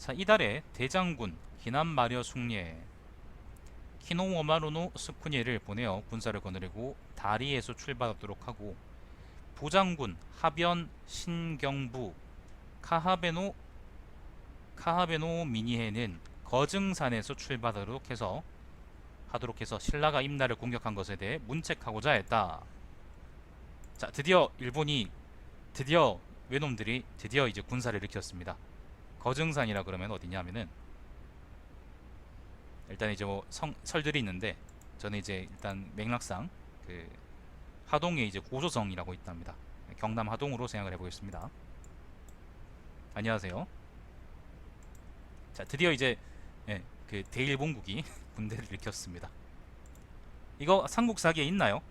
자, 이달에 대장군 기남마려 숭례 키노오마루노 스쿠니를 보내어 군사를 거느리고 다리에서 출발하도록 하고, 부장군 하변 신경부 카하베노 미니해는 거증산에서 하도록 해서 신라가 임나를 공격한 것에 대해 문책하고자 했다. 자, 드디어 외놈들이 드디어 이제 군사를 일으켰습니다. 거증산이라 그러면 어디냐 하면은, 일단 이제 뭐 설들이 있는데, 저는 이제 일단 맥락상 그 하동에 이제 고조성이라고 있답니다. 경남 하동으로 생각을 해보겠습니다. 안녕하세요. 자, 드디어 이제 그 대일본국이 군대를 일으켰습니다. 이거 삼국사기에 있나요?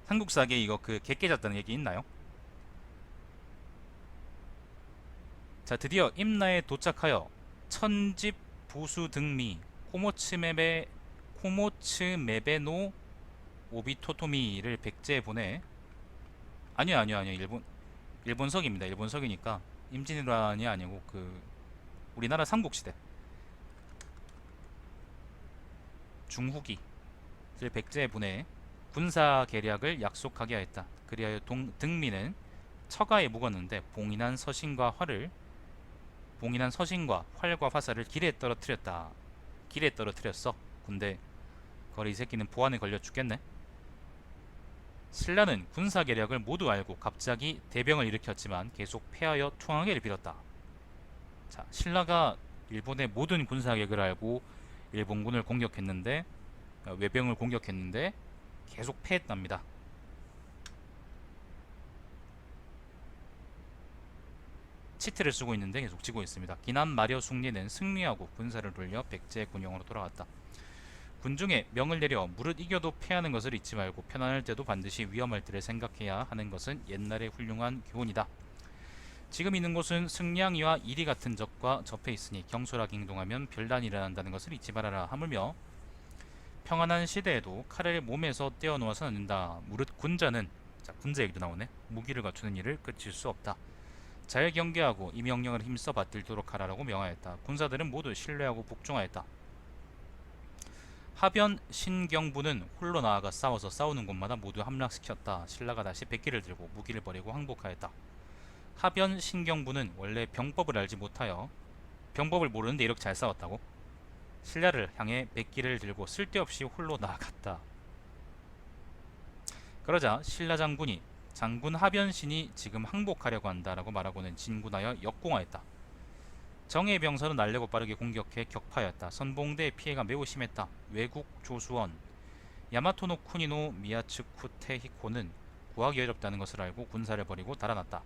삼국사기에 이거 그 개 깨졌다는 얘기 있나요? 자, 드디어 임나에 도착하여 천집 부수 등미 코모츠메베노 오비토토미를 백제에 보내. 아니요, 일본석입니다. 일본석이니까 임진왜란이 아니고 그 우리나라 삼국시대 중후기를 백제에 보내 군사 계략을 약속하게 하였다. 그리하여 등미는 처가에 묵었는데 봉인한 서신과 활과 화살을 길에 떨어뜨렸다. 길에 떨어뜨렸어. 근데 거리 이 새끼는 보안에 걸려 죽겠네. 신라는 군사 계략을 모두 알고 갑자기 대병을 일으켰지만 계속 패하여 투항하기를 빌었다. 자, 신라가 일본의 모든 군사 계획을 알고 일본군을 공격했는데, 외병을 공격했는데 계속 패했답니다. 치트를 쓰고 있는데 계속 지고 있습니다. 기남 마려 숭리는 승리하고 군사를 돌려 백제 군용으로 돌아갔다. 군중에 명을 내려 무릇 이겨도 패하는 것을 잊지 말고 편안할 때도 반드시 위험할 때를 생각해야 하는 것은 옛날의 훌륭한 교훈이다. 지금 있는 곳은 승량이와 이리 같은 적과 접해 있으니 경솔하게 행동하면 별난이 일어난다는 것을 잊지 말아라. 하물며 평안한 시대에도 칼을 몸에서 떼어놓아서는 안 된다. 무릇 군자는, 자, 군자 얘기도 나오네, 무기를 갖추는 일을 그칠 수 없다. 잘 경계하고 이 명령을 힘써 받들도록 하라라고 명하였다. 군사들은 모두 신뢰하고 복종하였다. 하변 신경부는 홀로 나아가 싸워서 싸우는 곳마다 모두 함락시켰다. 신라가 다시 백기를 들고 무기를 버리고 항복하였다. 하변 신경부는 원래 병법을 알지 못하여, 병법을 모르는데 이렇게 잘 싸웠다고? 신라를 향해 백기를 들고 쓸데없이 홀로 나아갔다. 그러자 신라 장군 하변신이 지금 항복하려고 한다라고 말하고는 진군하여 역공하였다. 정예의 병사는 날려고 빠르게 공격해 격파하였다. 선봉대의 피해가 매우 심했다. 외국 조수원 야마토노 쿠니노 미야츠쿠테 히코는 구하기 어렵다는 것을 알고 군사를 버리고 달아났다.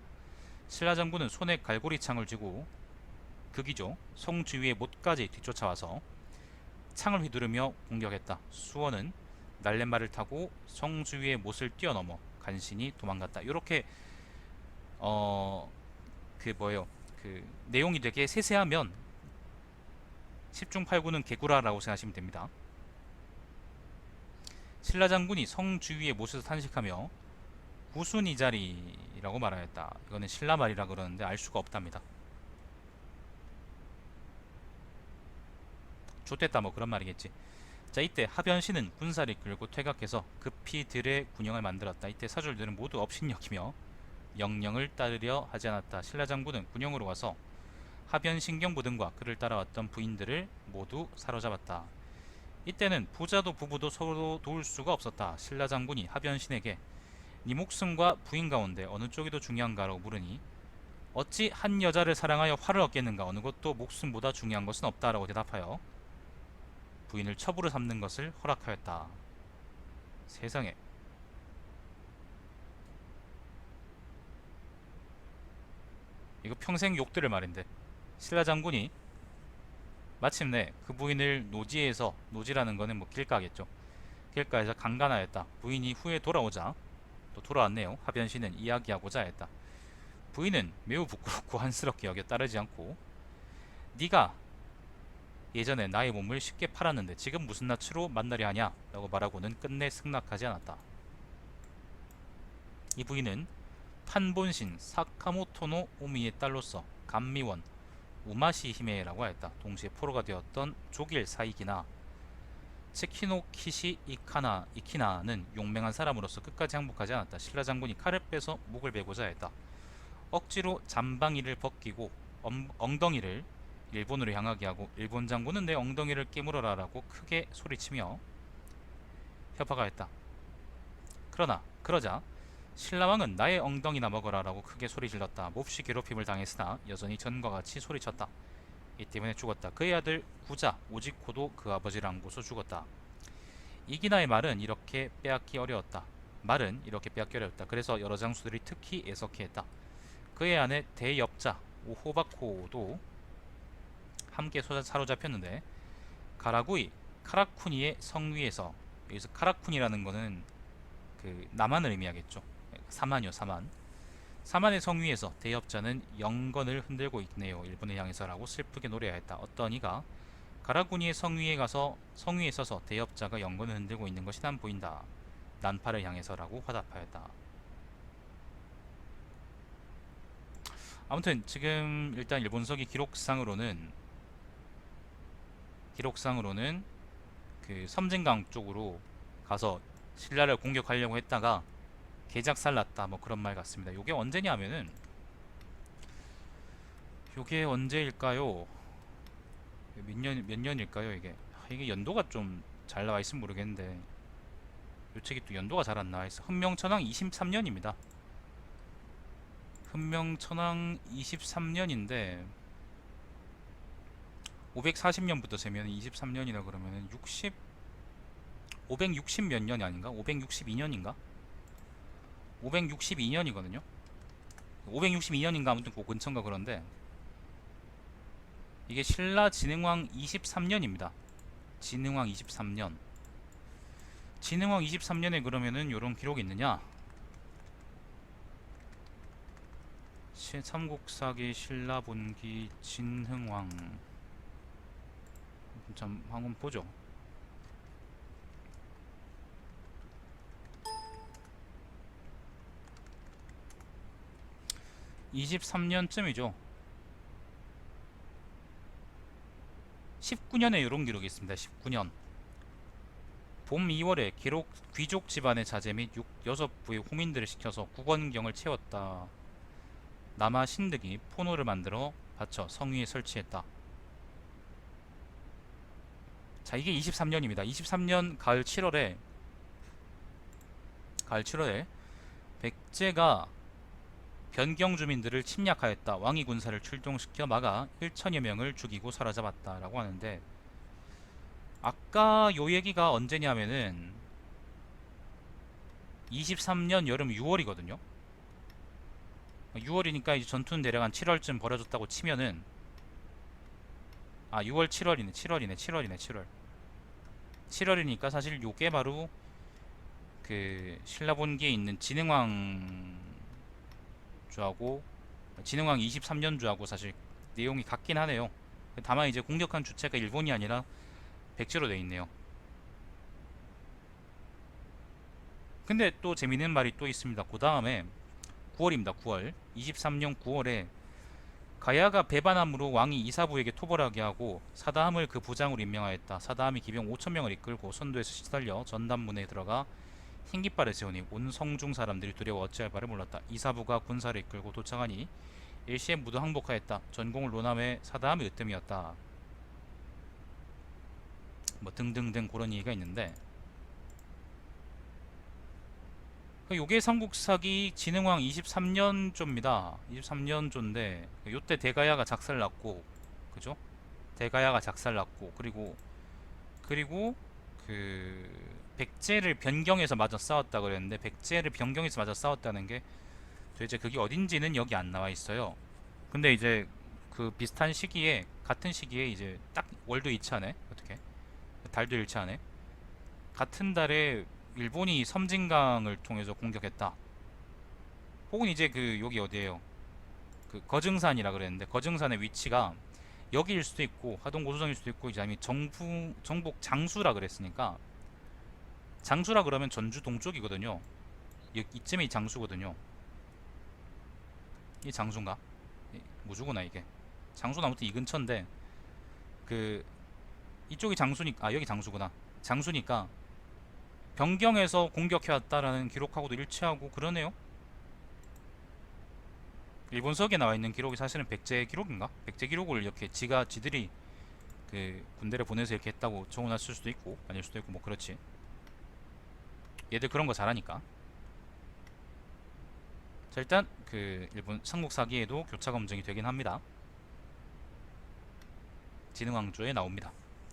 신라 장군은 손에 갈고리창을 쥐고 극이죠, 성 주위의 못까지 뒤쫓아와서 창을 휘두르며 공격했다. 수원은 날렛말을 타고 성 주위의 못을 뛰어넘어 간신히 도망갔다. 이렇게 그 내용이 되게 세세하면 10중 8구는 개구라라고 생각하시면 됩니다. 신라 장군이 성 주위의 못에서 탄식하며 구순이자리라고 말하였다. 이거는 신라 말이라 그러는데 알 수가 없답니다. 좋댔다 뭐 그런 말이겠지. 자, 이때 하변신은 군사를 이끌고 퇴각해서 급히 들의 군영을 만들었다. 이때 사졸들은 모두 업신여기며 명령을 따르려 하지 않았다. 신라 장군은 군영으로 가서 하변 신경부 등과 그를 따라왔던 부인들을 모두 사로잡았다. 이때는 부자도 부부도 서로 도울 수가 없었다. 신라 장군이 하변신에게 네 목숨과 부인 가운데 어느 쪽이 더 중요한가라고 물으니, 어찌 한 여자를 사랑하여 화를 얻겠는가, 어느 것도 목숨보다 중요한 것은 없다라고 대답하여 부인을 첩으로 삼는 것을 허락하였다. 세상에. 이거 평생 욕들을 말인데, 신라 장군이 마침내 그 부인을 노지라는 거는 뭐 길가겠죠, 길가에서 강간하였다. 부인이 후에 돌아오자, 또 돌아왔네요. 하변신은 이야기하고자 했다. 부인은 매우 부끄럽고 한스럽게 여겨 따르지 않고, 네가 예전에 나의 몸을 쉽게 팔았는데 지금 무슨 낯으로 만나려 하냐 라고 말하고는 끝내 승낙하지 않았다. 이 부인은 판본신 사카모토노 오미의 딸로서 감미원 우마시 히메라고 하였다. 동시에 포로가 되었던 조길 사이기나 츠키노키시 이키나는 용맹한 사람으로서 끝까지 항복하지 않았다. 신라 장군이 칼을 빼서 목을 베고자 했다. 억지로 잠방이를 벗기고 엉덩이를 일본으로 향하게 하고 일본 장군은 내 엉덩이를 깨물어라 라고 크게 소리치며 협박하였다. 그러자 신라왕은 나의 엉덩이나 먹어라 라고 크게 소리 질렀다. 몹시 괴롭힘을 당했으나 여전히 전과 같이 소리쳤다. 이 때문에 죽었다. 그의 아들 구자 오직코도 그 아버지를 안고서 죽었다. 이기나의 말은 이렇게 빼앗기 어려웠다. 그래서 여러 장수들이 특히 애석해했다. 그의 아내 대엽자 오호바코도 함께 사로잡혔는데 카라쿠니의 성위에서, 여기서 카라쿠니라는 거는 그 남한을 의미하겠죠. 사만이요, 사만. 사만의 성위에서 대엽자는 영건을 흔들고 있네요. 일본을 향해서라고 슬프게 노래하였다. 어떤 이가 가라쿠니의 성위에 서서 대엽자가 영건을 흔들고 있는 것이 난 보인다. 난파를 향해서라고 화답하였다. 아무튼 지금 일단 일본서기 기록상으로는 그 섬진강 쪽으로 가서 신라를 공격하려고 했다가 개작살났다, 뭐 그런 말 같습니다. 요게 언제냐면은, 요게 언제일까요? 몇 년일까요? 이게 연도가 좀 잘 나와 있으면 모르겠는데, 요 책이 또 연도가 잘 안 나와 있어. 훈명천황 23년입니다. 훈명천황 23년인데 540년부터 세면 23년이라 그러면은 560 몇 년이 아닌가? 562년인가? 562년이거든요. 562년인가 아무튼 그 근처인가 그런데, 이게 신라 진흥왕 23년입니다. 진흥왕 23년. 진흥왕 23년에 그러면은 요런 기록이 있느냐? 삼국사기 신라본기 진흥왕. 좀 한번 보죠. 23년쯤이죠. 19년에 이런 기록이 있습니다. 19년 봄 2월에 귀족 집안의 자제 및 6부의 호민들을 시켜서 국원경을 채웠다. 남아 신득이 포노를 만들어 바쳐 성위에 설치했다. 자, 이게 23년입니다. 23년 가을 7월에 백제가 변경 주민들을 침략하였다. 왕이 군사를 출동시켜 막아 1천여 명을 죽이고 사로잡았다 라고 하는데, 아까 요 얘기가 언제냐면은 23년 여름 6월이거든요. 6월이니까 이제 전투는 대략 한 7월쯤 벌어졌다고 치면은, 6월 7월 7월이니까 사실 요게 바로 그 신라본기에 있는 진흥왕 23년주하고 사실 내용이 같긴 하네요. 다만 이제 공격한 주체가 일본이 아니라 백제로 되어 있네요. 근데 또 재밌는 말이 또 있습니다. 그 다음에 9월입니다. 9월 23년 9월에 가야가 배반함으로 왕이 이사부에게 토벌하게 하고 사다함을 그 부장으로 임명하였다. 사다함이 기병 5천명을 이끌고 선도에서 시달려 전단문에 들어가 흰깃발을 세우니 온 성중 사람들이 두려워 어찌할 바를 몰랐다. 이사부가 군사를 이끌고 도착하니 일시에 모두 항복하였다. 전공을 논함에 사다함이 으뜸이었다. 뭐 등등등 그런 얘기가 있는데, 요게 삼국사기 진흥왕 23년조입니다. 23년조인데 요때 대가야가 작살났고, 그죠? 대가야가 작살났고, 그리고 그 백제를 변경해서 맞아 싸웠다 그랬는데, 백제를 변경해서 맞아 싸웠다는 게 도대체 그게 어딘지는 여기 안 나와 있어요. 근데 이제 그 비슷한 시기에, 같은 시기에 이제 딱 월도 일치하네. 어떻게 달도 일치하네. 같은 달에 일본이 섬진강을 통해서 공격했다. 혹은 이제 그 여기 어디에요? 그 거증산이라 그랬는데, 거증산의 위치가 여기일 수도 있고 하동고수정일 수도 있고, 이제 아니면 정복 장수라 그랬으니까, 장수라 그러면 전주 동쪽이거든요. 이쯤이 장수거든요. 이 장수인가? 무주구나 이게. 장수는 아무튼 이 근처인데 그 이쪽이 장수니까 여기 장수구나. 장수니까 변경해서 공격해왔다라는 기록하고도 일치하고 그러네요. 일본석에 나와 있는 기록이 사실은 백제 기록인가? 백제 기록을 이렇게 지들이 그 군대를 보내서 이렇게 했다고 적어놨을 수도 있고 아닐 수도 있고 뭐 그렇지. 얘들 그런 거 잘하니까. 자, 일단 그 일본 삼국사기에도 교차 검증이 되긴 합니다. 진흥왕조에 나옵니다.